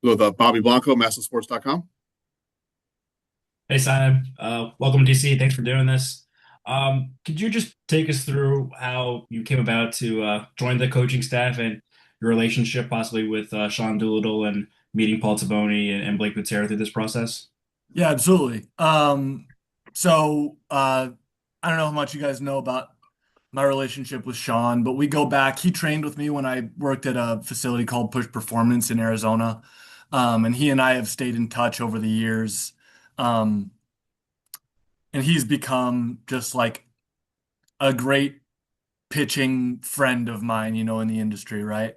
with Bobby Blanco, mastersports.com. Hey Simon, welcome to DC. Thanks for doing this. Could you just take us through how you came about to join the coaching staff and your relationship possibly with Sean Doolittle and meeting Paul Taboni and Blake Gutierrez through this process? Yeah, absolutely. I don't know how much you guys know about my relationship with Sean, but we go back. He trained with me when I worked at a facility called Push Performance in Arizona. And he and I have stayed in touch over the years. Um, and he's become just like a great pitching friend of mine, in the industry, right?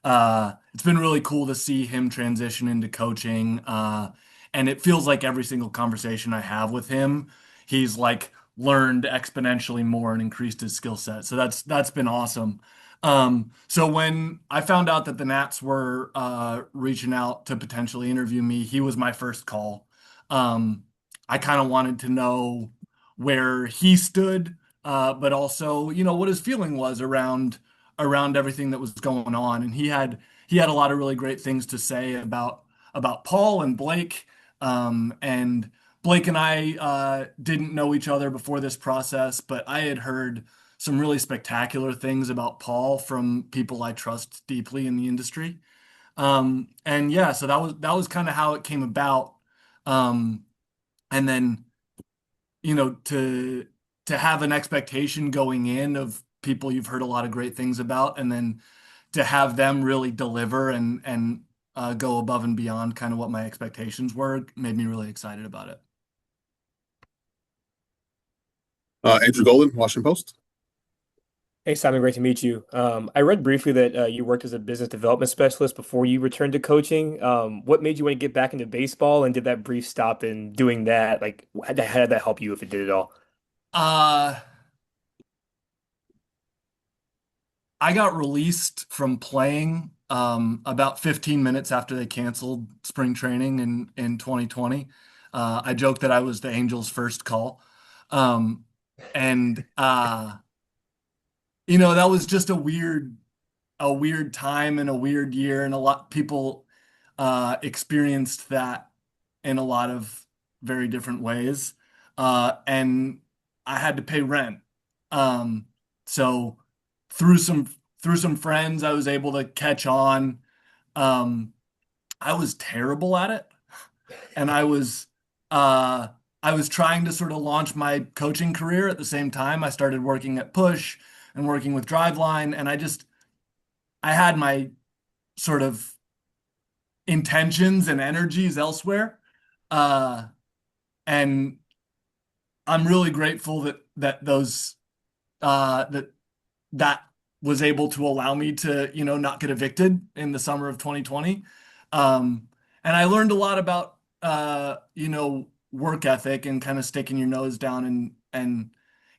It's been really cool to see him transition into coaching. And it feels like every single conversation I have with him, he's like learned exponentially more and increased his skill set. So that's been awesome. So when I found out that the Nats were reaching out to potentially interview me, he was my first call. Um, I kind of wanted to know where he stood, but also, what his feeling was around everything that was going on. And he had a lot of really great things to say about Paul and Blake. And Blake and I didn't know each other before this process, but I had heard some really spectacular things about Paul from people I trust deeply in the industry. And yeah, so that was kind of how it came about. Um, and then to have an expectation going in of people you've heard a lot of great things about, and then to have them really deliver and go above and beyond kind of what my expectations were made me really excited about it. Andrew Golden, Washington Post. Hey Simon, great to meet you. I read briefly that you worked as a business development specialist before you returned to coaching. What made you want to get back into baseball, and did that brief stop in doing that? Like, how did that help you if it did at all? Uh, I got released from playing about 15 minutes after they canceled spring training in 2020. I joked that I was the Angels' first call. Um, and that was just a weird time and a weird year, and a lot people experienced that in a lot of very different ways. And I had to pay rent. Um, so through some through some friends, I was able to catch on. Um, I was terrible at it, and uh, I was trying to sort of launch my coaching career at the same time. I started working at Push and working with Driveline, and I had my sort of intentions and energies elsewhere. Uh, and I'm really grateful that that was able to allow me to, not get evicted in the summer of 2020. And I learned a lot about work ethic and kind of sticking your nose down and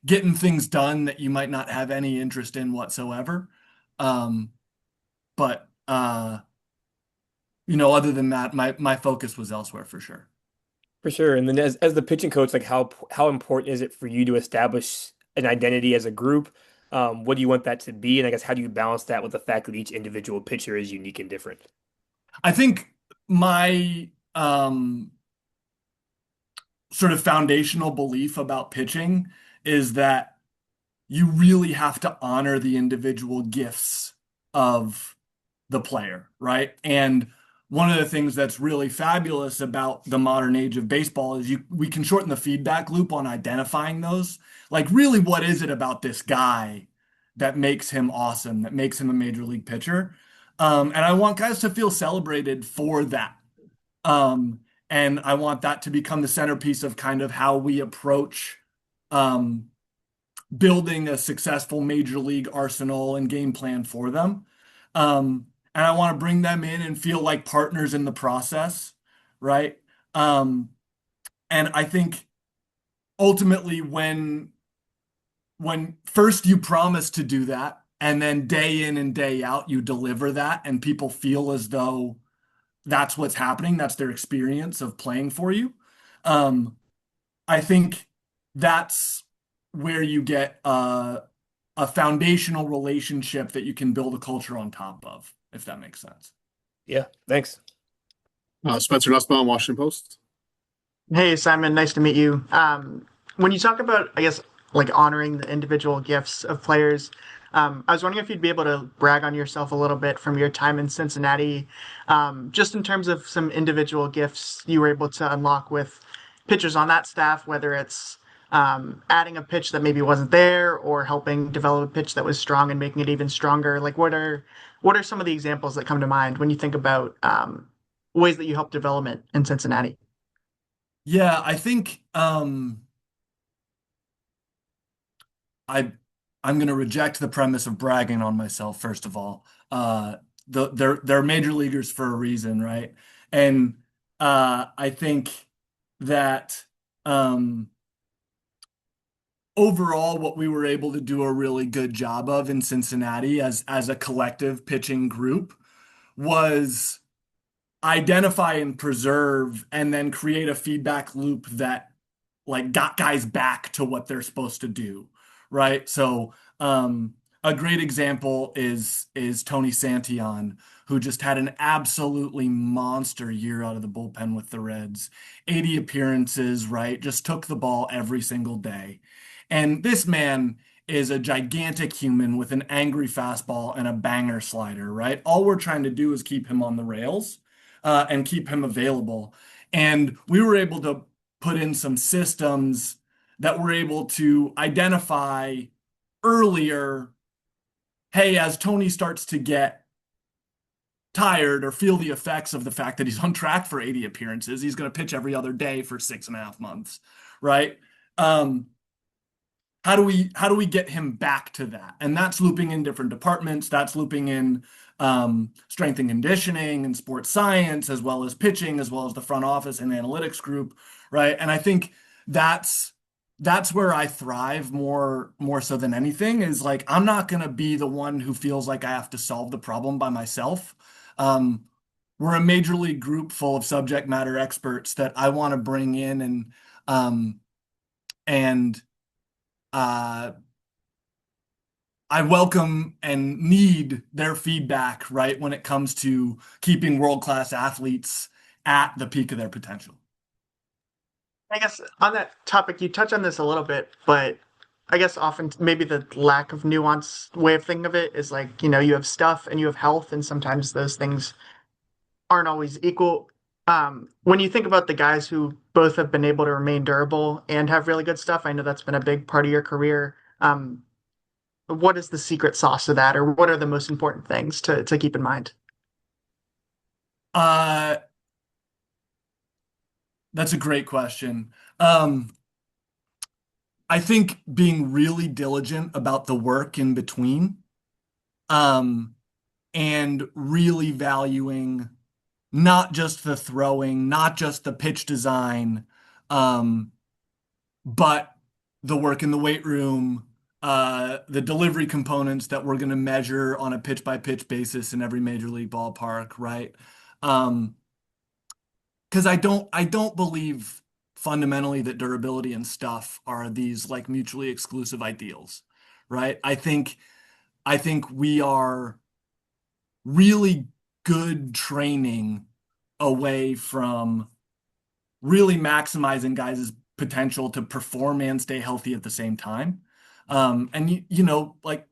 getting things done that you might not have any interest in whatsoever. Um, but other than that, my focus was elsewhere for sure. For sure. And then as the pitching coach, like how important is it for you to establish an identity as a group? What do you want that to be? And I guess how do you balance that with the fact that each individual pitcher is unique and different? I think my sort of foundational belief about pitching is that you really have to honor the individual gifts of the player, right? And one of the things that's really fabulous about the modern age of baseball is we can shorten the feedback loop on identifying those. Like, really, what is it about this guy that makes him awesome, that makes him a major league pitcher? And I want guys to feel celebrated for that. Um, and I want that to become the centerpiece of kind of how we approach um, building a successful major league arsenal and game plan for them. And I want to bring them in and feel like partners in the process, right? Um, and I think ultimately when first you promise to do that, and then day in and day out you deliver that, and people feel as though that's what's happening, that's their experience of playing for you. Um, I think that's where you get a foundational relationship that you can build a culture on top of, if that makes sense. Yeah, thanks. Spencer Nussbaum, Washington Post. Hey, Simon, nice to meet you. When you talk about, I guess, like honoring the individual gifts of players, I was wondering if you'd be able to brag on yourself a little bit from your time in Cincinnati, just in terms of some individual gifts you were able to unlock with pitchers on that staff, whether it's adding a pitch that maybe wasn't there or helping develop a pitch that was strong and making it even stronger. Like, what are some of the examples that come to mind when you think about ways that you helped development in Cincinnati? Yeah, I think I I'm going to reject the premise of bragging on myself first of all. They're major leaguers for a reason, right? And I think that um, overall, what we were able to do a really good job of in Cincinnati as a collective pitching group was identify and preserve and then create a feedback loop that like got guys back to what they're supposed to do, right? So a great example is Tony Santillan, who just had an absolutely monster year out of the bullpen with the Reds. 80 appearances, right? Just took the ball every single day. And this man is a gigantic human with an angry fastball and a banger slider, right? All we're trying to do is keep him on the rails and keep him available. And we were able to put in some systems that were able to identify earlier, hey, as Tony starts to get tired or feel the effects of the fact that he's on track for 80 appearances, he's going to pitch every other day for 6.5 months, right? How do we get him back to that? And that's looping in different departments. That's looping in strength and conditioning and sports science, as well as pitching, as well as the front office and analytics group, right? And I think that's where I thrive more so than anything is like I'm not going to be the one who feels like I have to solve the problem by myself. We're a major league group full of subject matter experts that I want to bring in and uh, I welcome and need their feedback, right, when it comes to keeping world-class athletes at the peak of their potential. I guess on that topic, you touch on this a little bit, but I guess often maybe the lack of nuance way of thinking of it is like, you have stuff and you have health, and sometimes those things aren't always equal. When you think about the guys who both have been able to remain durable and have really good stuff, I know that's been a big part of your career. What is the secret sauce of that, or what are the most important things to keep in mind? Uh, that's a great question. I think being really diligent about the work in between, and really valuing not just the throwing, not just the pitch design, but the work in the weight room, the delivery components that we're going to measure on a pitch by pitch basis in every major league ballpark, right? Because I don't believe fundamentally that durability and stuff are these like mutually exclusive ideals, right? I think we are really good training away from really maximizing guys' potential to perform and stay healthy at the same time. And like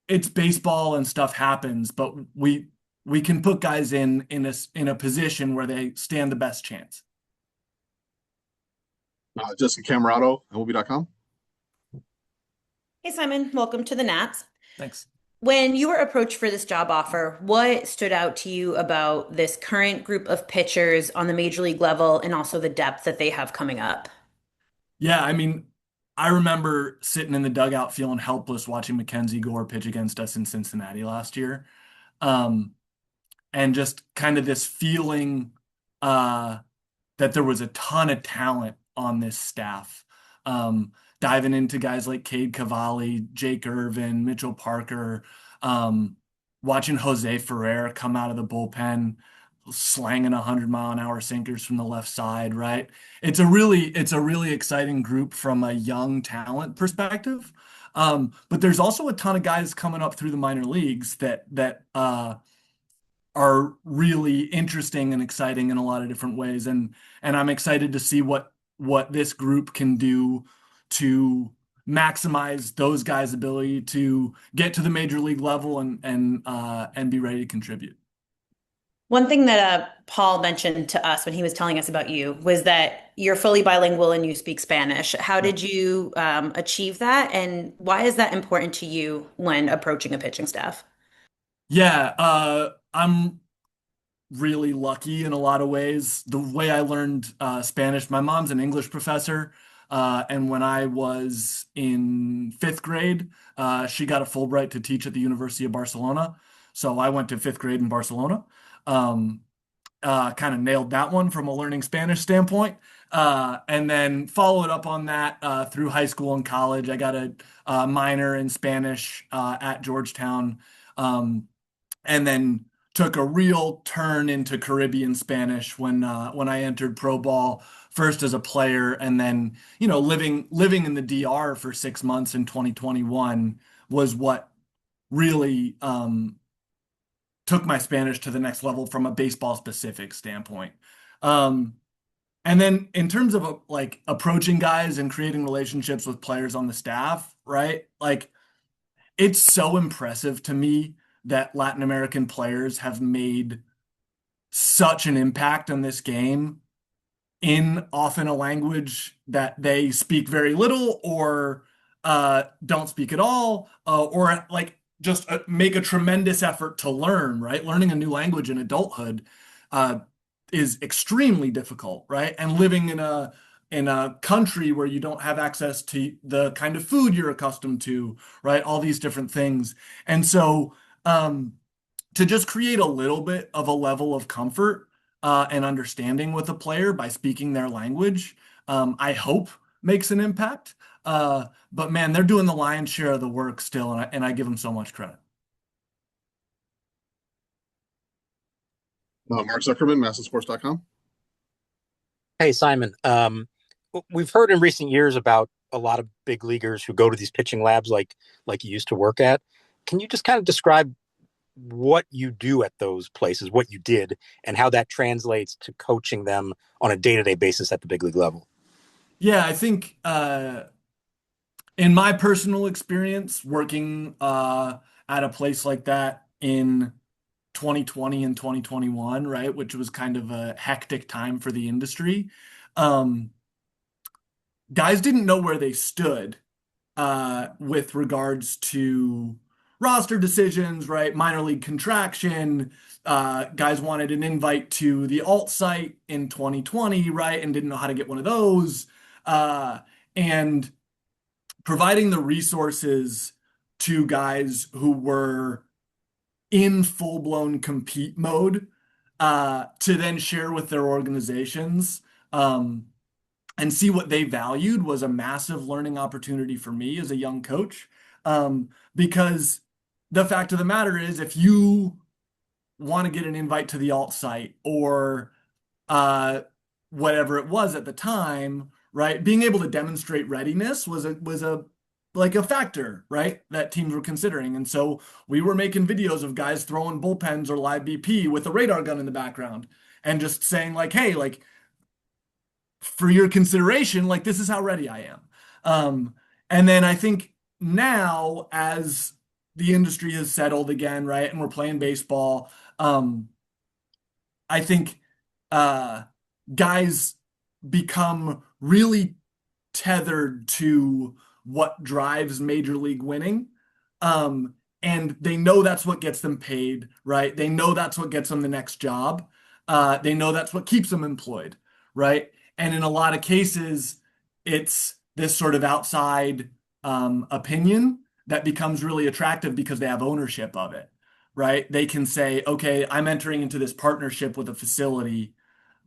it's baseball and stuff happens, but we can put guys in a position where they stand the best chance. Jessica Camerato, MLB.com. Hey Simon, welcome to the Nats. Thanks. When you were approached for this job offer, what stood out to you about this current group of pitchers on the major league level and also the depth that they have coming up? Yeah, I mean, I remember sitting in the dugout feeling helpless watching Mackenzie Gore pitch against us in Cincinnati last year. Um, and just kind of this feeling uh, that there was a ton of talent on this staff. Diving into guys like Cade Cavalli, Jake Irvin, Mitchell Parker, um, watching Jose Ferrer come out of the bullpen, slanging 100-mile-an-hour sinkers from the left side, right? It's a really exciting group from a young talent perspective. But there's also a ton of guys coming up through the minor leagues that are really interesting and exciting in a lot of different ways. And I'm excited to see what this group can do to maximize those guys' ability to get to the major league level and be ready to contribute. One thing that Paul mentioned to us when he was telling us about you was that you're fully bilingual and you speak Spanish. How did you achieve that, and why is that important to you when approaching a pitching staff? Yeah, I'm really lucky in a lot of ways. The way I learned Spanish, my mom's an English professor, and when I was in fifth grade, she got a Fulbright to teach at the University of Barcelona. So I went to fifth grade in Barcelona. Um, kind of nailed that one from a learning Spanish standpoint. And then followed up on that through high school and college. I got a minor in Spanish at Georgetown. And then took a real turn into Caribbean Spanish when I entered pro ball, first as a player, and then living in the DR for 6 months in 2021 was what really took my Spanish to the next level from a baseball specific standpoint. Um, and then in terms of like approaching guys and creating relationships with players on the staff, right? Like it's so impressive to me that Latin American players have made such an impact on this game in often a language that they speak very little or don't speak at all, or like just make a tremendous effort to learn, right? Learning a new language in adulthood uh, is extremely difficult, right? And living in a country where you don't have access to the kind of food you're accustomed to, right? All these different things. And so to just create a little bit of a level of comfort and understanding with a player by speaking their language, I hope makes an impact. But man, they're doing the lion's share of the work still, and I give them so much credit. Mark Zuckerman, MassonSports.com. Hey, Simon. We've heard in recent years about a lot of big leaguers who go to these pitching labs like you used to work at. Can you just kind of describe what you do at those places, what you did, and how that translates to coaching them on a day-to-day basis at the big league level? Yeah, I think in my personal experience working at a place like that in 2020 and 2021, right, which was kind of a hectic time for the industry, guys didn't know where they stood with regards to roster decisions, right? Minor league contraction. Guys wanted an invite to the alt site in 2020, right? And didn't know how to get one of those. And providing the resources to guys who were in full-blown compete mode to then share with their organizations and see what they valued was a massive learning opportunity for me as a young coach. Because the fact of the matter is, if you want to get an invite to the alt site or whatever it was at the time, right, being able to demonstrate readiness was a like a factor, right, that teams were considering. And so we were making videos of guys throwing bullpens or live BP with a radar gun in the background and just saying like, hey, like for your consideration, like this is how ready I am. And then I think now as the industry has settled again, right, and we're playing baseball, I think guys become really tethered to what drives major league winning. And they know that's what gets them paid, right? They know that's what gets them the next job. They know that's what keeps them employed, right? And in a lot of cases, it's this sort of outside opinion that becomes really attractive because they have ownership of it, right? They can say, okay, I'm entering into this partnership with a facility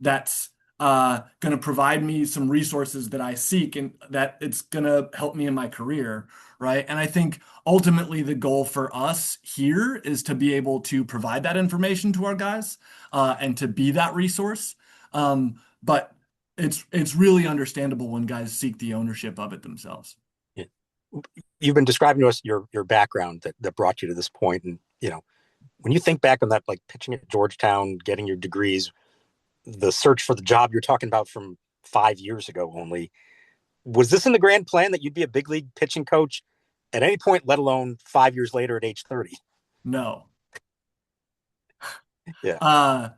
that's going to provide me some resources that I seek and that it's going to help me in my career, right? And I think ultimately the goal for us here is to be able to provide that information to our guys and to be that resource. But it's really understandable when guys seek the ownership of it themselves. You've been describing to us your background that brought you to this point, and when you think back on that, like pitching at Georgetown, getting your degrees, the search for the job you're talking about from 5 years ago only, was this in the grand plan that you'd be a big league pitching coach at any point, let alone 5 years later at age 30? No. Yeah.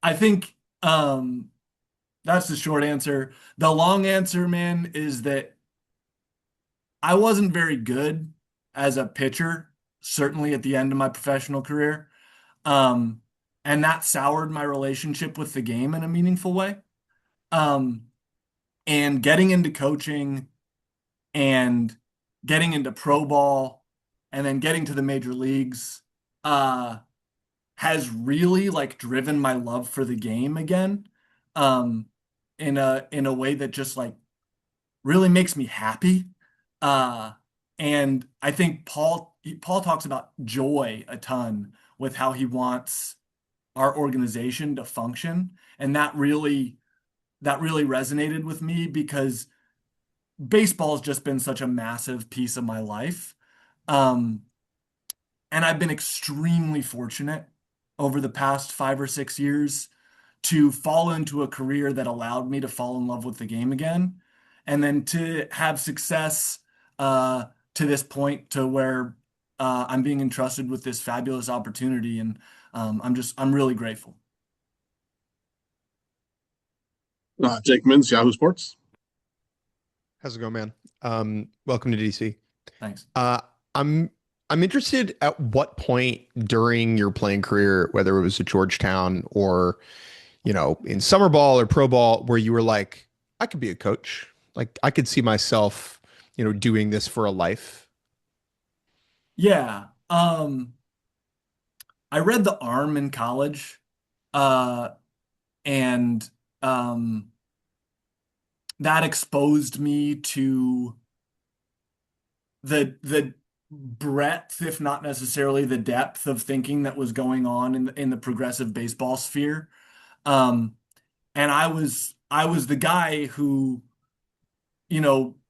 I think that's the short answer. The long answer, man, is that I wasn't very good as a pitcher, certainly at the end of my professional career. Um, and that soured my relationship with the game in a meaningful way. Um, and getting into coaching and getting into pro ball and then getting to the major leagues has really like driven my love for the game again. Um, in a way that just like really makes me happy. Uh, and I think Paul talks about joy a ton with how he wants our organization to function, and that really resonated with me because baseball has just been such a massive piece of my life. Um, and I've been extremely fortunate over the past 5 or 6 years to fall into a career that allowed me to fall in love with the game again, and then to have success uh, to this point to where I'm being entrusted with this fabulous opportunity, and I'm really grateful. Jake Mins, Yahoo Sports. How's it going, man? Welcome to DC. Thanks. I'm interested at what point during your playing career, whether it was at Georgetown or, in summer ball or pro ball, where you were like, I could be a coach. Like I could see myself, doing this for a life. Yeah. I read The Arm in college, uh, and that exposed me to the breadth, if not necessarily the depth of thinking that was going on in the progressive baseball sphere. Um, and I was the guy who,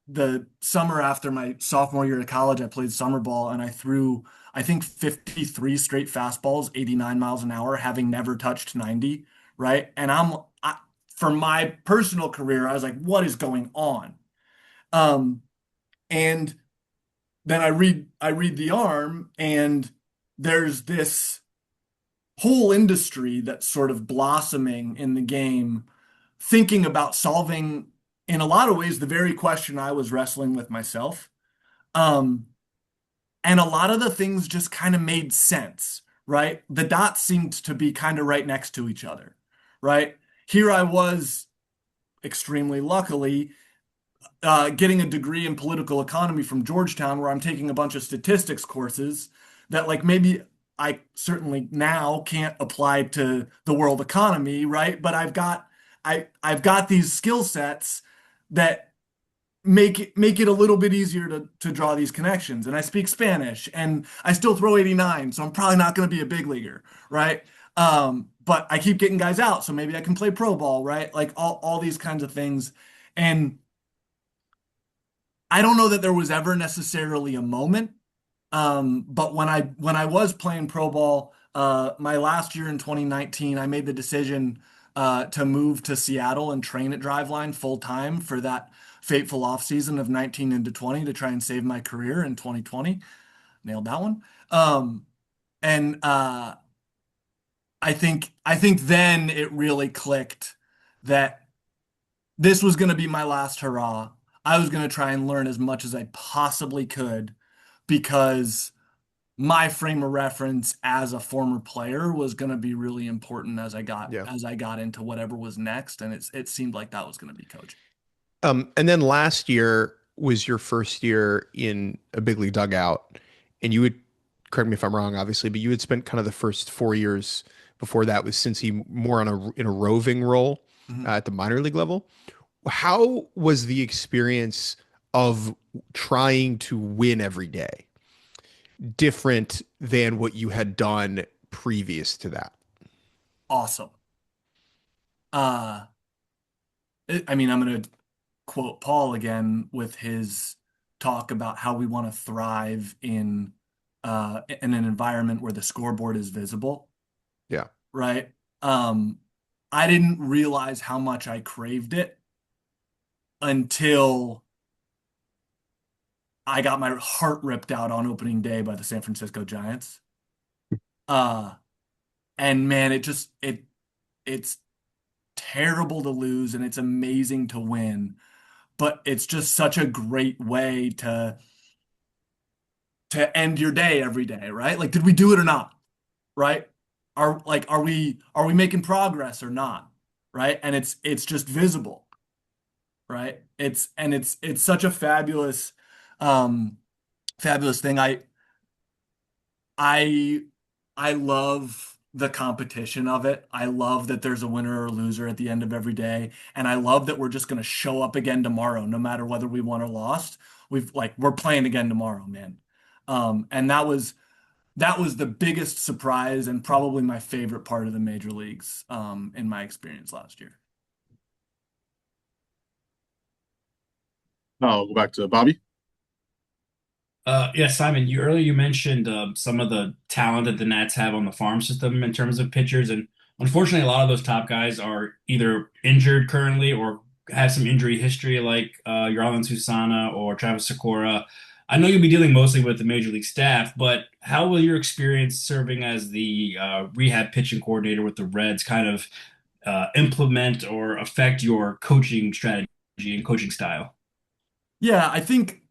the summer after my sophomore year of college, I played summer ball and I threw, I think, 53 straight fastballs, 89 miles an hour, having never touched 90, right? And for my personal career, I was like, what is going on? Um, and then I read The Arm, and there's this whole industry that's sort of blossoming in the game, thinking about solving, in a lot of ways, the very question I was wrestling with myself. Um, and a lot of the things just kind of made sense, right? The dots seemed to be kind of right next to each other, right? Here I was, extremely luckily, getting a degree in political economy from Georgetown, where I'm taking a bunch of statistics courses that, like, maybe I certainly now can't apply to the world economy, right? But I've got these skill sets that make it a little bit easier to draw these connections. And I speak Spanish, and I still throw 89, so I'm probably not going to be a big leaguer, right? But I keep getting guys out, so maybe I can play pro ball, right? Like all these kinds of things. And I don't know that there was ever necessarily a moment, but when I was playing pro ball, my last year in 2019, I made the decision to move to Seattle and train at Driveline full time for that fateful offseason of 19 into 20 to try and save my career in 2020. Nailed that one. And I think then it really clicked that this was going to be my last hurrah. I was going to try and learn as much as I possibly could, because my frame of reference as a former player was going to be really important as I got Yeah. as I got into whatever was next, and it seemed like that was going to be coaching. And then last year was your first year in a big league dugout, and you would, correct me if I'm wrong, obviously, but you had spent kind of the first 4 years before that with Cincy more in a roving role at the minor league level. How was the experience of trying to win every day different than what you had done previous to that? Awesome. Uh, I mean, I'm going to quote Paul again with his talk about how we want to thrive in in an environment where the scoreboard is visible, Yeah. right? I didn't realize how much I craved it until I got my heart ripped out on opening day by the San Francisco Giants. Uh, and man, it's terrible to lose and it's amazing to win, but it's just such a great way to end your day every day, right? Like, did we do it or not? Right? Are we making progress or not? Right? And it's just visible, right? It's such a um fabulous thing. I I love the competition of it. I love that there's a winner or a loser at the end of every day. And I love that we're just going to show up again tomorrow, no matter whether we won or lost. We're playing again tomorrow, man. And that was the biggest surprise and probably my favorite part of the major leagues, in my experience last year. I'll go back to Bobby. Yeah, Simon, you mentioned some of the talent that the Nats have on the farm system in terms of pitchers, and unfortunately, a lot of those top guys are either injured currently or have some injury history, like Yarlin Susana or Travis Sakura. I know you'll be dealing mostly with the major league staff, but how will your experience serving as the rehab pitching coordinator with the Reds kind of implement or affect your coaching strategy and coaching style? Yeah, I think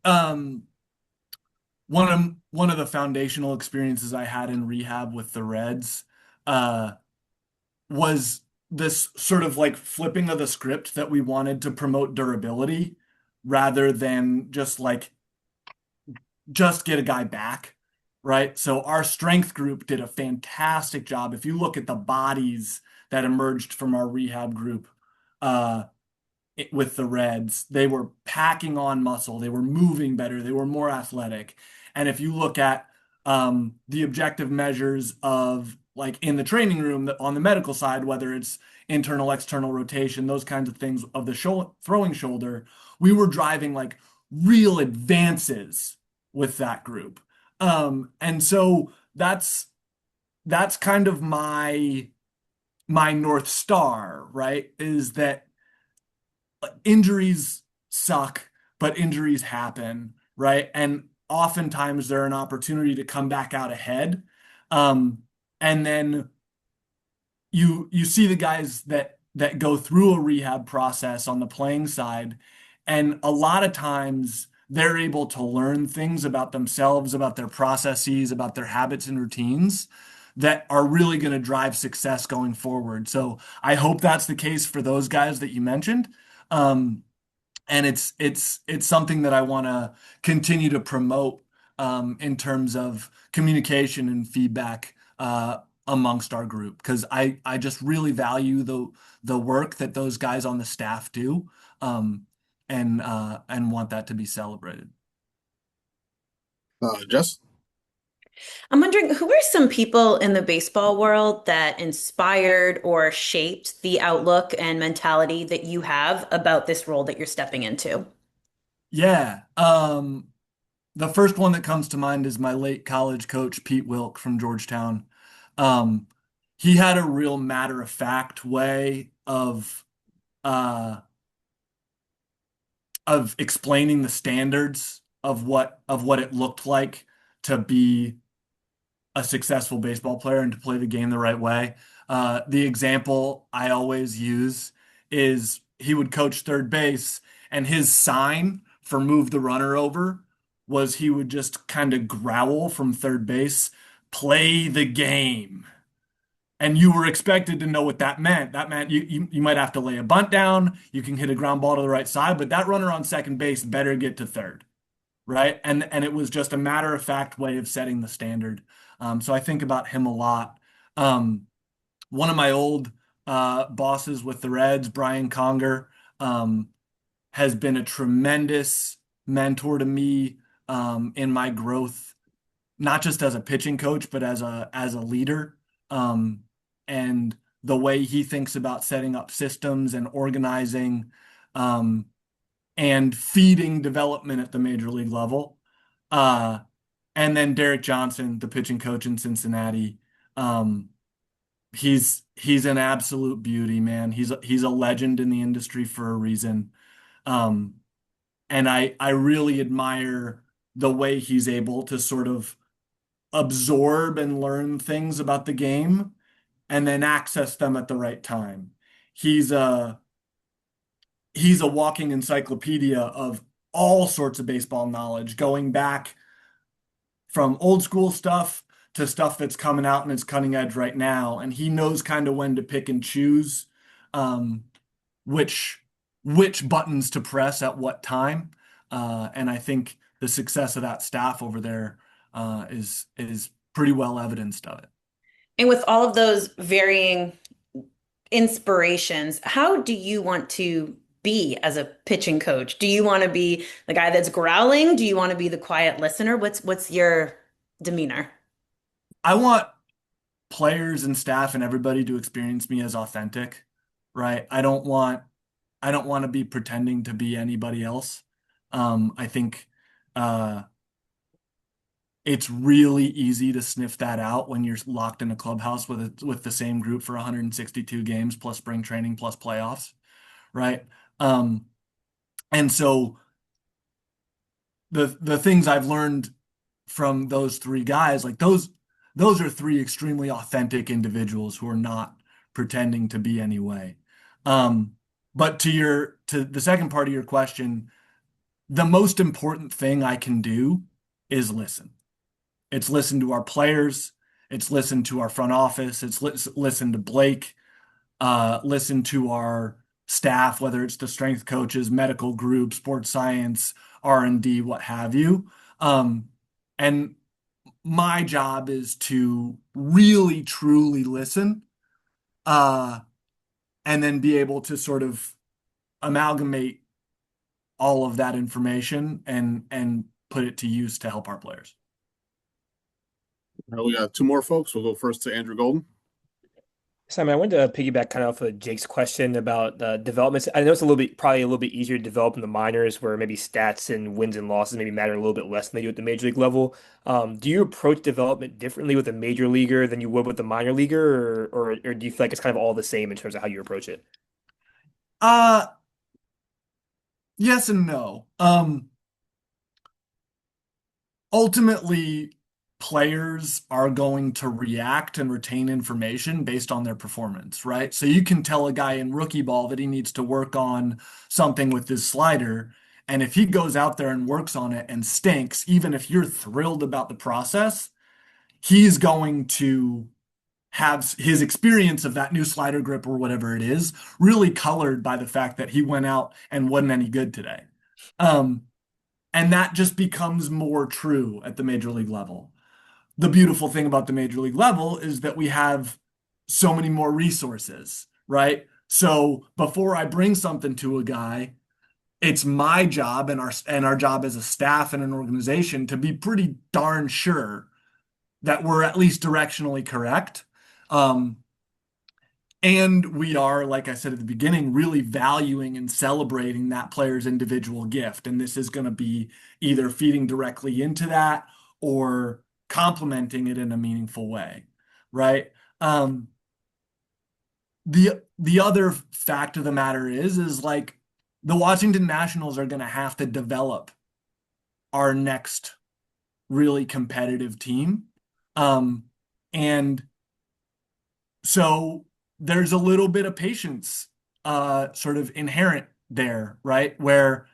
one of the foundational experiences I had in rehab with the Reds uh, was this sort of like flipping of the script that we wanted to promote durability rather than just get a guy back, right? So our strength group did a fantastic job. If you look at the bodies that emerged from our rehab group, uh, with the Reds. They were packing on muscle. They were moving better. They were more athletic. And if you look at the objective measures of like in the training room on the medical side, whether it's internal, external rotation, those kinds of things of the throwing shoulder, we were driving like real advances with that group. And so that's kind of my North Star, right? Is that injuries suck, but injuries happen, right? And oftentimes they're an opportunity to come back out ahead. And then you see the guys that go through a rehab process on the playing side, and a lot of times they're able to learn things about themselves, about their processes, about their habits and routines that are really going to drive success going forward. So I hope that's the case for those guys that you mentioned. Um, and it's something that I want to continue to promote in terms of communication and feedback amongst our group because I just really value the work that those guys on the staff do and want that to be celebrated. Jess. I'm wondering who are some people in the baseball world that inspired or shaped the outlook and mentality that you have about this role that you're stepping into? Yeah. The first one that comes to mind is my late college coach, Pete Wilk from Georgetown. Um, he had a real matter of fact way uh, of explaining the standards of what it looked like to be a successful baseball player and to play the game the right way. The example I always use is he would coach third base, and his sign for move the runner over was he would just kind of growl from third base, play the game. And you were expected to know what that meant. That meant you might have to lay a bunt down, you can hit a ground ball to the right side, but that runner on second base better get to third, right? And it was just a matter of fact way of setting the standard. So I think about him a lot. One of my old bosses with the Reds, Brian Conger, has been a tremendous mentor to me in my growth, not just as a pitching coach, but as a leader. And the way he thinks about setting up systems and organizing and feeding development at the major league level. Uh, And then Derek Johnson, the pitching coach in Cincinnati. Um, he's an absolute beauty, man. He's a legend in the industry for a reason. Um, and I really admire the way he's able to sort of absorb and learn things about the game and then access them at the right time. He's a he's a walking encyclopedia of all sorts of baseball knowledge, going back from old school stuff to stuff that's coming out and it's cutting edge right now. And he knows kind of when to pick and choose um, which which buttons to press at what time. And I think the success of that staff over there is pretty well evidenced of it. And with all of those varying inspirations, how do you want to be as a pitching coach? Do you want to be the guy that's growling? Do you want to be the quiet listener? What's your demeanor? I want players and staff and everybody to experience me as authentic, right? I don't want to be pretending to be anybody else. I think uh, it's really easy to sniff that out when you're locked in a clubhouse with the same group for 162 games plus spring training plus playoffs, right? Um, and so the things I've learned from those three guys, like those are three extremely authentic individuals who are not pretending to be any way. But to the second part of your question, the most important thing I can do is listen. It's listen to our players. It's listen to our front office. It's listen to Blake. Listen to our staff, whether it's the strength coaches, medical group, sports science, R&D, what have you. And my job is to really, truly listen, uh, and then be able to sort of amalgamate all of that information and put it to use to help our players. All right, we got two more folks. We'll go first to Andrew Golden. Simon, I wanted to piggyback kind of off of Jake's question about developments. I know it's probably a little bit easier to develop in the minors where maybe stats and wins and losses maybe matter a little bit less than they do at the major league level. Do you approach development differently with a major leaguer than you would with a minor leaguer, or do you feel like it's kind of all the same in terms of how you approach it? Uh, yes and no. Ultimately, players are going to react and retain information based on their performance, right? So you can tell a guy in rookie ball that he needs to work on something with his slider. And if he goes out there and works on it and stinks, even if you're thrilled about the process, he's going to have his experience of that new slider grip or whatever it is really colored by the fact that he went out and wasn't any good today. Um, and that just becomes more true at the major league level. The beautiful thing about the major league level is that we have so many more resources, right? So before I bring something to a guy, it's my job and our job as a staff and an organization to be pretty darn sure that we're at least directionally correct. Um, and we are, like I said at the beginning, really valuing and celebrating that player's individual gift. And this is going to be either feeding directly into that or complementing it in a meaningful way, right? The other fact of the matter is like the Washington Nationals are going to have to develop our next really competitive team. And so there's a little bit of patience sort of inherent there, right? Where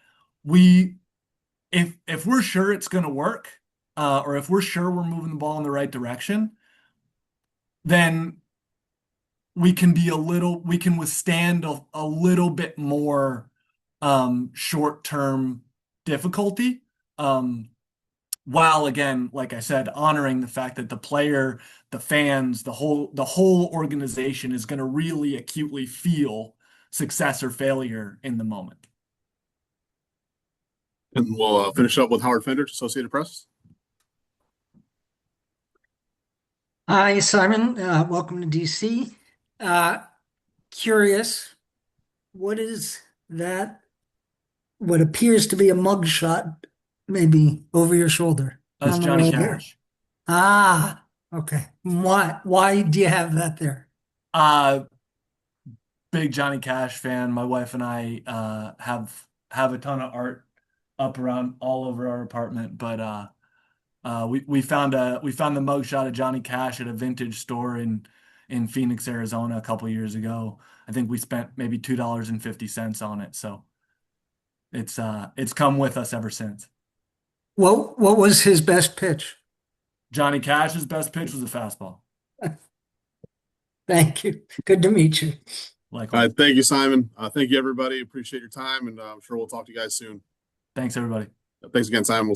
we if we're sure it's going to work, or if we're sure we're moving the ball in the right direction, then we can withstand a little bit more short-term difficulty. While again, like I said, honoring the fact that the player, the fans, the whole organization is going to really acutely feel success or failure in the moment. And we'll finish up with Howard Fendrich, Associated Press. Hi, Simon. Welcome to DC. Curious, what is that? What appears to be a mugshot, maybe over your shoulder? That's On the Johnny way here. Cash. Ah, okay. Why do you have that there? Uh, Big Johnny Cash fan. My wife and I have a ton of art up around all over our apartment, but we found the mugshot of Johnny Cash at a vintage store in Phoenix, Arizona a couple years ago. I think we spent maybe $2.50 on it, so it's come with us ever since. What was his best pitch? Johnny Cash's best pitch was a fastball. Thank you. Good to meet you. All Likewise. right. Thank you, Simon. Thank you, everybody. Appreciate your time, and I'm sure we'll talk to you guys soon. Thanks, everybody. Thanks again, Simon. We'll